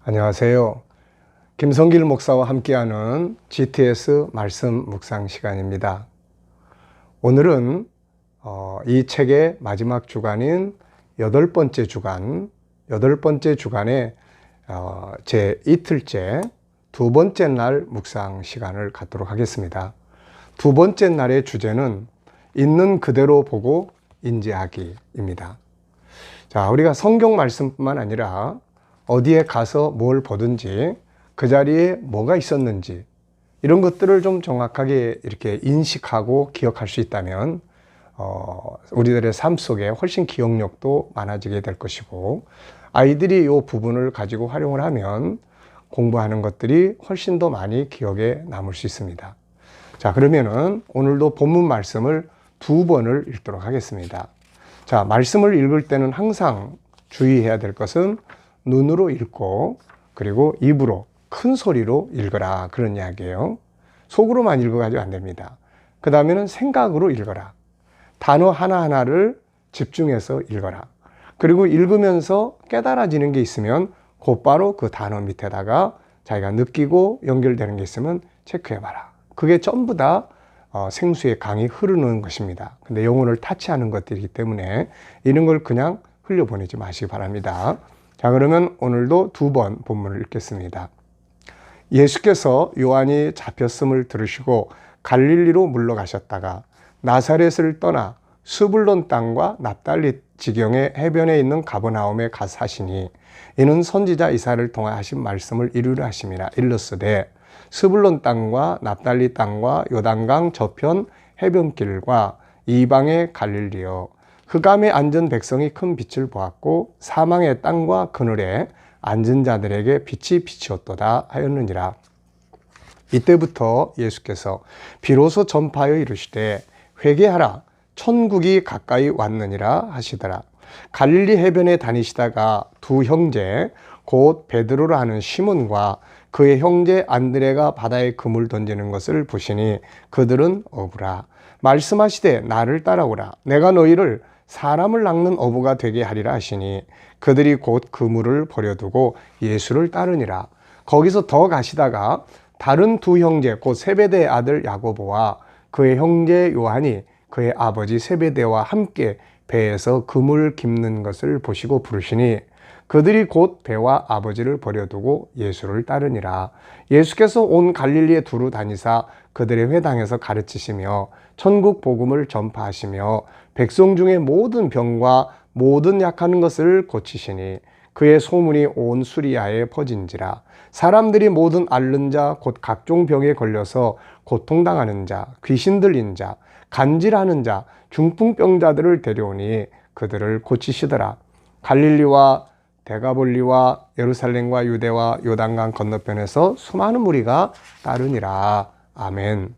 안녕하세요. 김성길 목사와 함께하는 GTS 말씀 묵상 시간입니다. 오늘은 이 책의 마지막 주간인 여덟 번째 주간의 제 이틀째 두 번째 날 묵상 시간을 갖도록 하겠습니다. 두 번째 날의 주제는 있는 그대로 보고 인지하기입니다. 자, 우리가 성경 말씀뿐만 아니라 어디에 가서 뭘 보든지 그 자리에 뭐가 있었는지 이런 것들을 좀 정확하게 이렇게 인식하고 기억할 수 있다면 우리들의 삶 속에 훨씬 기억력도 많아지게 될 것이고, 아이들이 이 부분을 가지고 활용을 하면 공부하는 것들이 훨씬 더 많이 기억에 남을 수 있습니다. 자, 그러면은 오늘도 본문 말씀을 두 번을 읽도록 하겠습니다. 자, 말씀을 읽을 때는 항상 주의해야 될 것은 눈으로 읽고 그리고 입으로 큰 소리로 읽어라, 그런 이야기예요. 속으로만 읽어가지고 안 됩니다. 그 다음에는 생각으로 읽어라. 단어 하나하나를 집중해서 읽어라. 그리고 읽으면서 깨달아지는 게 있으면 곧바로 그 단어 밑에다가 자기가 느끼고 연결되는 게 있으면 체크해봐라. 그게 전부 다 생수의 강이 흐르는 것입니다. 근데 영혼을 타치하는 것들이기 때문에 이런 걸 그냥 흘려보내지 마시기 바랍니다. 자, 그러면 오늘도 두 번 본문을 읽겠습니다. 예수께서 요한이 잡혔음을 들으시고 갈릴리로 물러가셨다가 나사렛을 떠나 스불론 땅과 납달리 지경의 해변에 있는 가버나움에 가사시니 이는 선지자 이사야를 통하여 하신 말씀을 이루려 하심이라. 일렀으되 스불론 땅과 납달리 땅과 요단강 저편 해변길과 이방의 갈릴리여, 흑암에 앉은 백성이 큰 빛을 보았고 사망의 땅과 그늘에 앉은 자들에게 빛이 비치었도다 하였느니라. 이때부터 예수께서 비로소 전파하여 이르시되 회개하라, 천국이 가까이 왔느니라 하시더라. 갈릴리 해변에 다니시다가 두 형제 곧 베드로라 하는 시몬과 그의 형제 안드레가 바다에 그물 던지는 것을 보시니 그들은 어부라. 말씀하시되 나를 따라오라. 내가 너희를 사람을 낚는 어부가 되게 하리라 하시니 그들이 곧 그물을 버려두고 예수를 따르니라. 거기서 더 가시다가 다른 두 형제 곧 세베대의 아들 야고보와 그의 형제 요한이 그의 아버지 세베대와 함께 배에서 그물 깁는 것을 보시고 부르시니 그들이 곧 배와 아버지를 버려두고 예수를 따르니라. 예수께서 온 갈릴리에 두루 다니사 그들의 회당에서 가르치시며 천국 복음을 전파하시며 백성 중에 모든 병과 모든 약하는 것을 고치시니 그의 소문이 온 수리아에 퍼진지라. 사람들이 모든 앓는 자 곧 각종 병에 걸려서 고통당하는 자, 귀신 들린 자, 간질하는 자, 중풍병자들을 데려오니 그들을 고치시더라. 갈릴리와 데가볼리와 예루살렘과 유대와 요단강 건너편에서 수많은 무리가 따르니라. 아멘.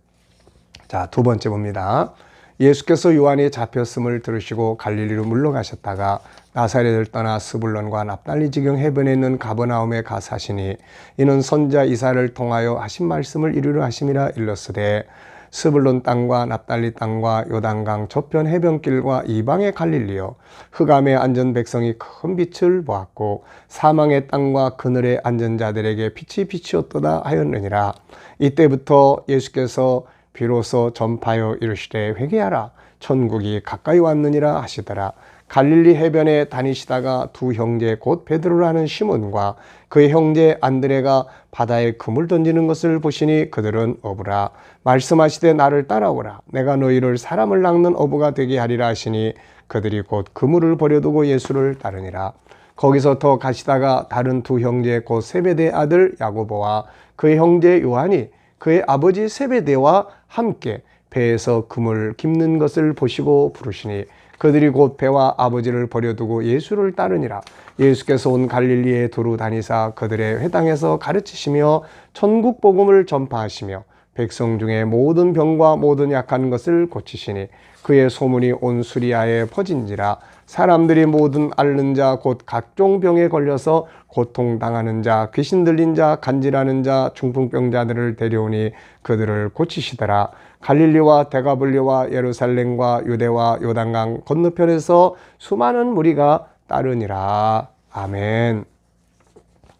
자, 두 번째 봅니다. 예수께서 요한이 잡혔음을 들으시고 갈릴리로 물러가셨다가 나사렛을 떠나 스불론과 납달리 지경 해변에 있는 가버나움에 가사시니 이는 선지자 이사야를 통하여 하신 말씀을 이루려 하심이라. 일렀으되 스불론 땅과 납달리 땅과 요단강 저편 해변길과 이방의 갈릴리여, 흑암에 앉은 백성이 큰 빛을 보았고 사망의 땅과 그늘에 앉은 자들에게 빛이 비치었도다 하였느니라. 이때부터 예수께서 비로소 전파하여 이르시되 회개하라, 천국이 가까이 왔느니라 하시더라. 갈릴리 해변에 다니시다가 두 형제 곧 베드로라는 시몬과 그의 형제 안드레가 바다에 그물 던지는 것을 보시니 그들은 어부라. 말씀하시되 나를 따라오라. 내가 너희를 사람을 낚는 어부가 되게 하리라 하시니 그들이 곧 그물을 버려두고 예수를 따르니라. 거기서 더 가시다가 다른 두 형제 곧 세베대의 아들 야고보와 그의 형제 요한이 그의 아버지 세베대와 함께 배에서 그물 깁는 것을 보시고 부르시니 그들이 곧 배와 아버지를 버려두고 예수를 따르니라. 예수께서 온 갈릴리에 두루 다니사 그들의 회당에서 가르치시며 천국 복음을 전파하시며 백성 중에 모든 병과 모든 약한 것을 고치시니 그의 소문이 온 수리아에 퍼진지라. 사람들이 모든 앓는 자 곧 각종 병에 걸려서 고통당하는 자, 귀신 들린 자, 간질하는 자, 중풍병자들을 데려오니 그들을 고치시더라. 갈릴리와 데가블리와 예루살렘과 유대와 요단강 건너편에서 수많은 무리가 따르니라. 아멘.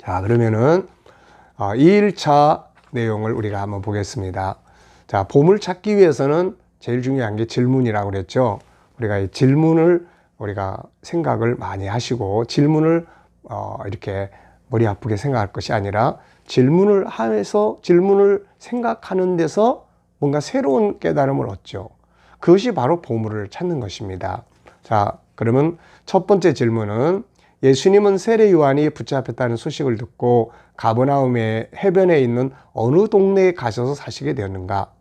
자, 그러면은 2일차 내용을 우리가 한번 보겠습니다. 자, 보물 찾기 위해서는 제일 중요한 게 질문이라고 그랬죠. 우리가 이 질문을 우리가 생각을 많이 하시고 질문을 이렇게 머리 아프게 생각할 것이 아니라 질문을 하면서 질문을 생각하는 데서 뭔가 새로운 깨달음을 얻죠. 그것이 바로 보물을 찾는 것입니다. 자, 그러면 첫 번째 질문은 예수님은 세례 요한이 붙잡혔다는 소식을 듣고 가버나움의 해변에 있는 어느 동네에 가셔서 사시게 되었는가?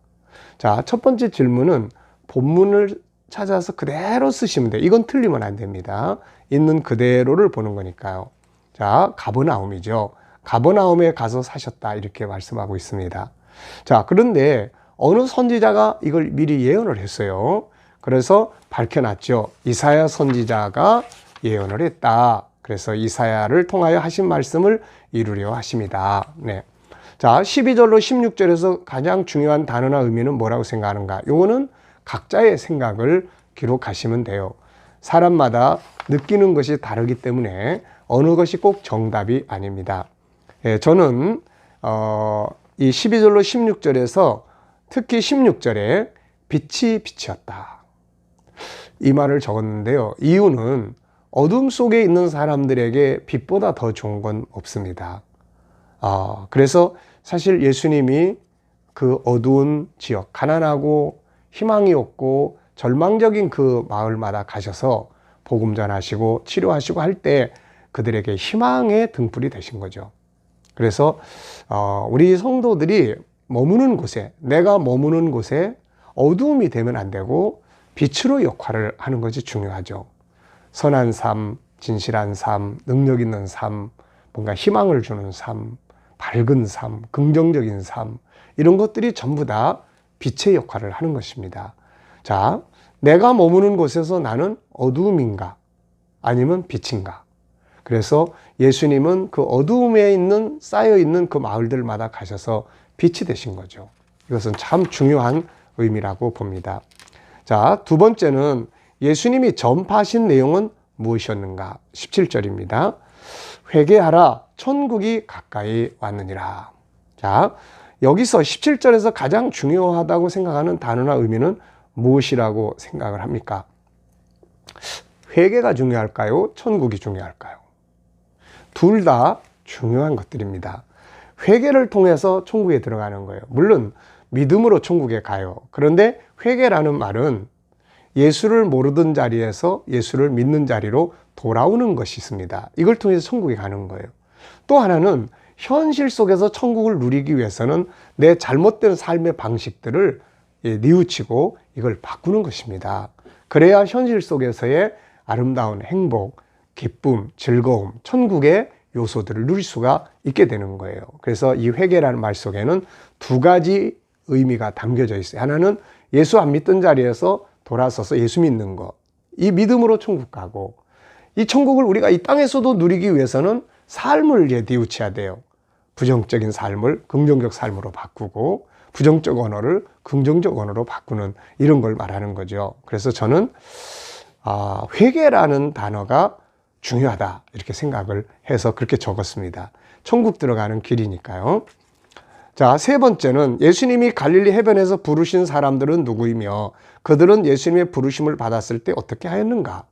자, 첫 번째 질문은 본문을 찾아서 그대로 쓰시면 돼요. 이건 틀리면 안 됩니다. 있는 그대로를 보는 거니까요. 자, 가버나움이죠. 가버나움에 가서 사셨다 이렇게 말씀하고 있습니다. 자, 그런데 어느 선지자가 이걸 미리 예언을 했어요. 그래서 밝혀놨죠. 이사야 선지자가 예언을 했다. 그래서 이사야를 통하여 하신 말씀을 이루려 하십니다. 네. 자, 12절로 16절에서 가장 중요한 단어나 의미는 뭐라고 생각하는가? 요거는 각자의 생각을 기록하시면 돼요. 사람마다 느끼는 것이 다르기 때문에 어느 것이 꼭 정답이 아닙니다. 예, 저는 이 12절로 16절에서 특히 16절에 빛이 빛이었다. 이 말을 적었는데요. 이유는 어둠 속에 있는 사람들에게 빛보다 더 좋은 건 없습니다. 그래서 사실 예수님이 그 어두운 지역, 가난하고 희망이 없고 절망적인 그 마을마다 가셔서 복음 전하시고 치료하시고 할 때 그들에게 희망의 등불이 되신 거죠. 그래서 우리 성도들이 머무는 곳에, 내가 머무는 곳에 어두움이 되면 안 되고 빛으로 역할을 하는 것이 중요하죠. 선한 삶, 진실한 삶, 능력 있는 삶, 뭔가 희망을 주는 삶, 밝은 삶, 긍정적인 삶, 이런 것들이 전부 다 빛의 역할을 하는 것입니다. 자, 내가 머무는 곳에서 나는 어두움인가? 아니면 빛인가? 그래서 예수님은 그 어두움에 있는, 쌓여있는 그 마을들마다 가셔서 빛이 되신 거죠. 이것은 참 중요한 의미라고 봅니다. 자, 두 번째는 예수님이 전파하신 내용은 무엇이었는가? 17절입니다. 회개하라, 천국이 가까이 왔느니라. 자, 여기서 17절에서 가장 중요하다고 생각하는 단어나 의미는 무엇이라고 생각을 합니까? 회개가 중요할까요? 천국이 중요할까요? 둘 다 중요한 것들입니다. 회개를 통해서 천국에 들어가는 거예요. 물론 믿음으로 천국에 가요. 그런데 회개라는 말은 예수를 모르던 자리에서 예수를 믿는 자리로 돌아오는 것이 있습니다. 이걸 통해서 천국에 가는 거예요. 또 하나는 현실 속에서 천국을 누리기 위해서는 내 잘못된 삶의 방식들을 뉘우치고 이걸 바꾸는 것입니다. 그래야 현실 속에서의 아름다운 행복, 기쁨, 즐거움, 천국의 요소들을 누릴 수가 있게 되는 거예요. 그래서 이 회개라는 말 속에는 두 가지 의미가 담겨져 있어요. 하나는 예수 안 믿던 자리에서 돌아서서 예수 믿는 것. 이 믿음으로 천국 가고, 이 천국을 우리가 이 땅에서도 누리기 위해서는 삶을 뉘우쳐야 돼요. 부정적인 삶을 긍정적 삶으로 바꾸고, 부정적 언어를 긍정적 언어로 바꾸는 이런 걸 말하는 거죠. 그래서 저는 회개라는 단어가 중요하다 이렇게 생각을 해서 그렇게 적었습니다. 천국 들어가는 길이니까요. 자, 세 번째는 예수님이 갈릴리 해변에서 부르신 사람들은 누구이며 그들은 예수님의 부르심을 받았을 때 어떻게 하였는가?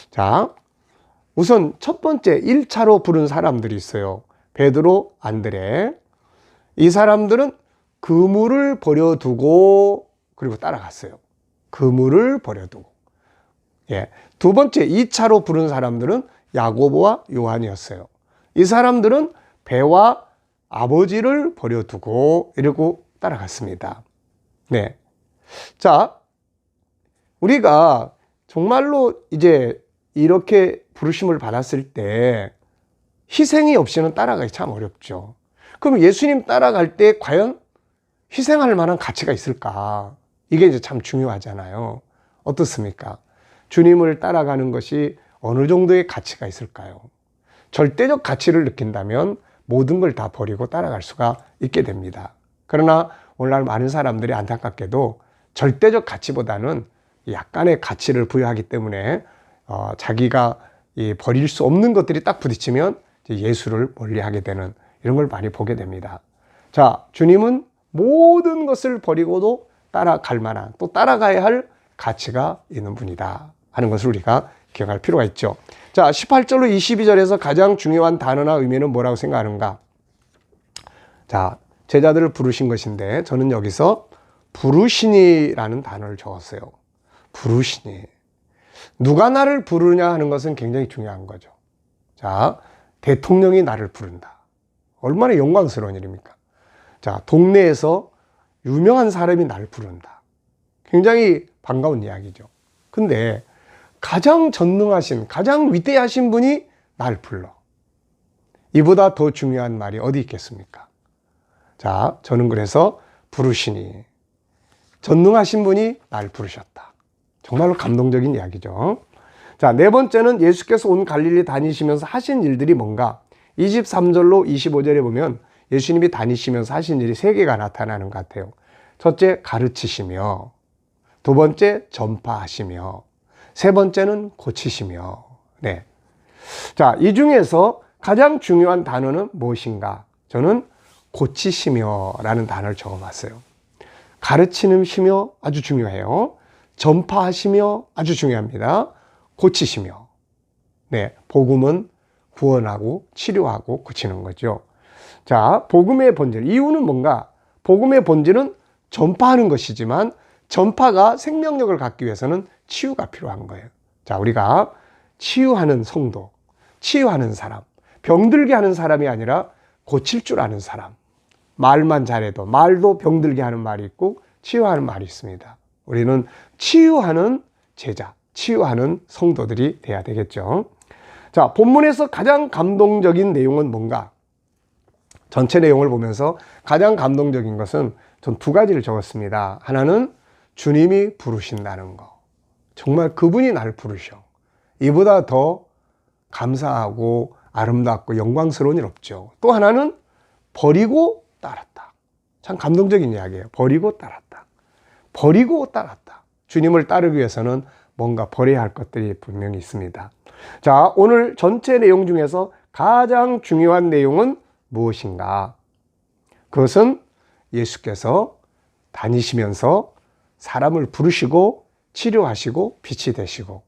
자, 우선 첫 번째 1차로 부른 사람들이 있어요. 베드로, 안드레. 이 사람들은 그물을 버려두고 그리고 따라갔어요. 그물을 버려두고. 예. 두 번째 2차로 부른 사람들은 야고보와 요한이었어요. 이 사람들은 배와 아버지를 버려두고 이러고 따라갔습니다. 네. 자, 우리가 정말로 이제 이렇게 부르심을 받았을 때 희생이 없이는 따라가기 참 어렵죠. 그럼 예수님 따라갈 때 과연 희생할 만한 가치가 있을까? 이게 이제 참 중요하잖아요. 어떻습니까? 주님을 따라가는 것이 어느 정도의 가치가 있을까요? 절대적 가치를 느낀다면 모든 걸 다 버리고 따라갈 수가 있게 됩니다. 그러나 오늘날 많은 사람들이 안타깝게도 절대적 가치보다는 약간의 가치를 부여하기 때문에 자기가 버릴 수 없는 것들이 딱 부딪히면 예수를 멀리하게 되는 이런 걸 많이 보게 됩니다. 자, 주님은 모든 것을 버리고도 따라갈 만한, 또 따라가야 할 가치가 있는 분이다 하는 것을 우리가 기억할 필요가 있죠. 자, 18절로 22절에서 가장 중요한 단어나 의미는 뭐라고 생각하는가? 자, 제자들을 부르신 것인데 저는 여기서 부르시니라는 단어를 적었어요. 부르시니. 누가 나를 부르냐 하는 것은 굉장히 중요한 거죠. 자, 대통령이 나를 부른다. 얼마나 영광스러운 일입니까? 자, 동네에서 유명한 사람이 나를 부른다. 굉장히 반가운 이야기죠. 근데 가장 전능하신, 가장 위대하신 분이 날 불러. 이보다 더 중요한 말이 어디 있겠습니까? 자, 저는 그래서 부르시니. 전능하신 분이 날 부르셨다. 정말로 감동적인 이야기죠. 자, 네 번째는 예수께서 온 갈릴리 다니시면서 하신 일들이 뭔가? 23절로 25절에 보면 예수님이 다니시면서 하신 일이 세 개가 나타나는 것 같아요. 첫째, 가르치시며, 두 번째, 전파하시며, 세 번째는 고치시며. 네. 자, 이 중에서 가장 중요한 단어는 무엇인가? 저는 고치시며라는 단어를 적어봤어요. 가르치시며 아주 중요해요. 전파하시며 아주 중요합니다. 고치시며. 네, 복음은 구원하고 치료하고 고치는 거죠. 자, 복음의 본질. 이유는 뭔가? 복음의 본질은 전파하는 것이지만 전파가 생명력을 갖기 위해서는 치유가 필요한 거예요. 자, 우리가 치유하는 성도, 치유하는 사람, 병들게 하는 사람이 아니라 고칠 줄 아는 사람. 말만 잘해도, 말도 병들게 하는 말이 있고 치유하는 말이 있습니다. 우리는 치유하는 제자, 치유하는 성도들이 돼야 되겠죠. 자, 본문에서 가장 감동적인 내용은 뭔가? 전체 내용을 보면서 가장 감동적인 것은 전 두 가지를 적었습니다. 하나는 주님이 부르신다는 거. 정말 그분이 날 부르셔. 이보다 더 감사하고 아름답고 영광스러운 일 없죠. 또 하나는 버리고 따랐다. 참 감동적인 이야기예요. 버리고 따랐다. 버리고 따랐다. 주님을 따르기 위해서는 뭔가 버려야 할 것들이 분명히 있습니다. 자, 오늘 전체 내용 중에서 가장 중요한 내용은 무엇인가? 그것은 예수께서 다니시면서 사람을 부르시고 치료하시고 빛이 되시고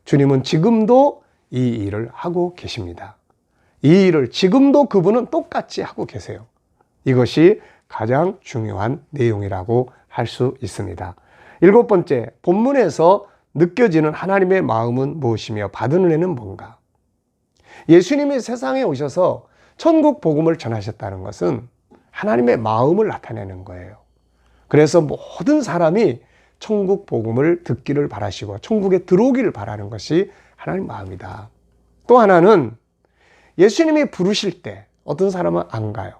주님은 지금도 이 일을 하고 계십니다. 이 일을 지금도 그분은 똑같이 하고 계세요. 이것이 가장 중요한 내용이라고 할 수 있습니다. 일곱 번째, 본문에서 느껴지는 하나님의 마음은 무엇이며 받은 은혜는 뭔가? 예수님이 세상에 오셔서 천국 복음을 전하셨다는 것은 하나님의 마음을 나타내는 거예요. 그래서 모든 사람이 천국 복음을 듣기를 바라시고 천국에 들어오기를 바라는 것이 하나님 마음이다. 또 하나는 예수님이 부르실 때 어떤 사람은 안 가요.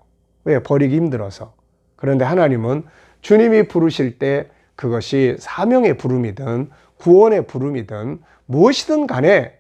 왜? 버리기 힘들어서. 그런데 하나님은 주님이 부르실 때 그것이 사명의 부름이든 구원의 부름이든 무엇이든 간에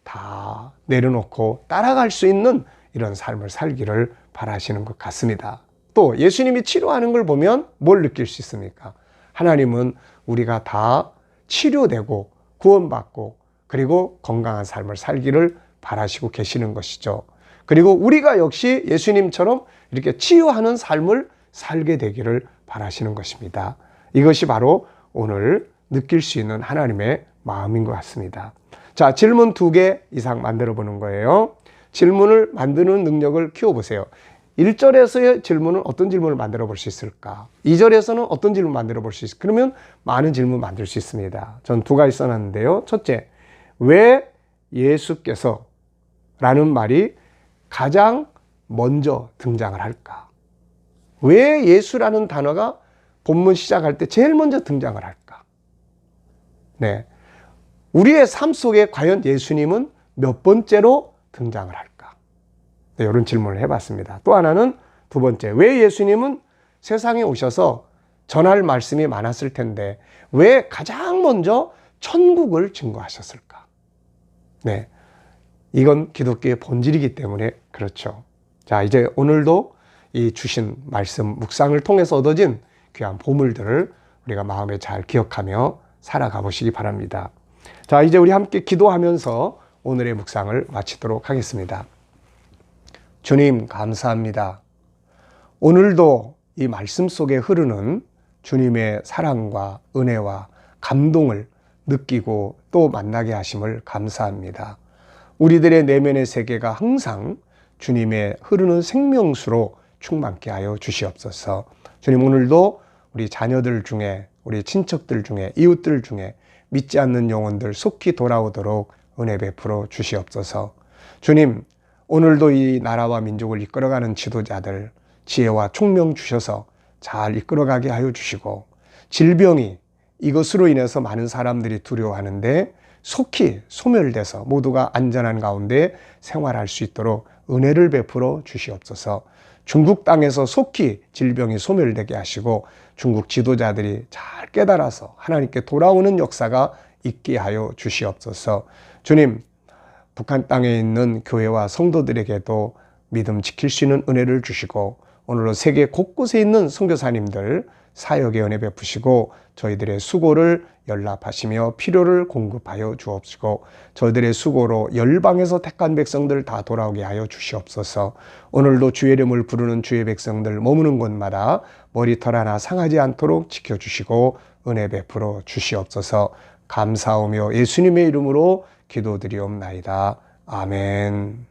다 내려놓고 따라갈 수 있는 이런 삶을 살기를 바라시는 것 같습니다. 또 예수님이 치료하는 걸 보면 뭘 느낄 수 있습니까? 하나님은 우리가 다 치료되고 구원받고 그리고 건강한 삶을 살기를 바라시고 계시는 것이죠. 그리고 우리가 역시 예수님처럼 이렇게 치유하는 삶을 살게 되기를 바라시는 것입니다. 이것이 바로 오늘 느낄 수 있는 하나님의 마음인 것 같습니다. 자, 질문 2개 이상 만들어 보는 거예요. 질문을 만드는 능력을 키워보세요. 1절에서의 질문은 어떤 질문을 만들어 볼 수 있을까? 2절에서는 어떤 질문 만들어 볼 수 있을까? 그러면 많은 질문 만들 수 있습니다. 전 2가지 써놨는데요. 첫째, 왜 예수께서 라는 말이 가장 먼저 등장을 할까? 왜 예수라는 단어가 본문 시작할 때 제일 먼저 등장을 할까? 네. 우리의 삶 속에 과연 예수님은 몇 번째로 등장을 할까? 네, 이런 질문을 해봤습니다. 또 하나는 두 번째, 왜 예수님은 세상에 오셔서 전할 말씀이 많았을 텐데 왜 가장 먼저 천국을 증거하셨을까? 네, 이건 기독교의 본질이기 때문에 그렇죠. 자, 이제 오늘도 이 주신 말씀 묵상을 통해서 얻어진 귀한 보물들을 우리가 마음에 잘 기억하며 살아가 보시기 바랍니다. 자, 이제 우리 함께 기도하면서 오늘의 묵상을 마치도록 하겠습니다. 주님 감사합니다. 오늘도 이 말씀 속에 흐르는 주님의 사랑과 은혜와 감동을 느끼고 또 만나게 하심을 감사합니다. 우리들의 내면의 세계가 항상 주님의 흐르는 생명수로 충만케 하여 주시옵소서. 주님, 오늘도 우리 자녀들 중에, 우리 친척들 중에, 이웃들 중에 믿지 않는 영혼들 속히 돌아오도록 은혜 베풀어 주시옵소서. 주님, 오늘도 이 나라와 민족을 이끌어가는 지도자들 지혜와 총명 주셔서 잘 이끌어가게 하여 주시고, 질병이 이것으로 인해서 많은 사람들이 두려워하는데 속히 소멸돼서 모두가 안전한 가운데 생활할 수 있도록 은혜를 베풀어 주시옵소서. 중국 땅에서 속히 질병이 소멸되게 하시고 중국 지도자들이 잘 깨달아서 하나님께 돌아오는 역사가 있게 하여 주시옵소서. 주님, 북한 땅에 있는 교회와 성도들에게도 믿음 지킬 수 있는 은혜를 주시고, 오늘은 세계 곳곳에 있는 선교사님들 사역의 은혜 베푸시고 저희들의 수고를 연락하시며 필요를 공급하여 주옵시고, 저희들의 수고로 열방에서 택한 백성들 다 돌아오게 하여 주시옵소서. 오늘도 주의 이름을 부르는 주의 백성들 머무는 곳마다 머리털 하나 상하지 않도록 지켜주시고 은혜 베풀어 주시옵소서. 감사하며 예수님의 이름으로 기도드리옵나이다. 아멘.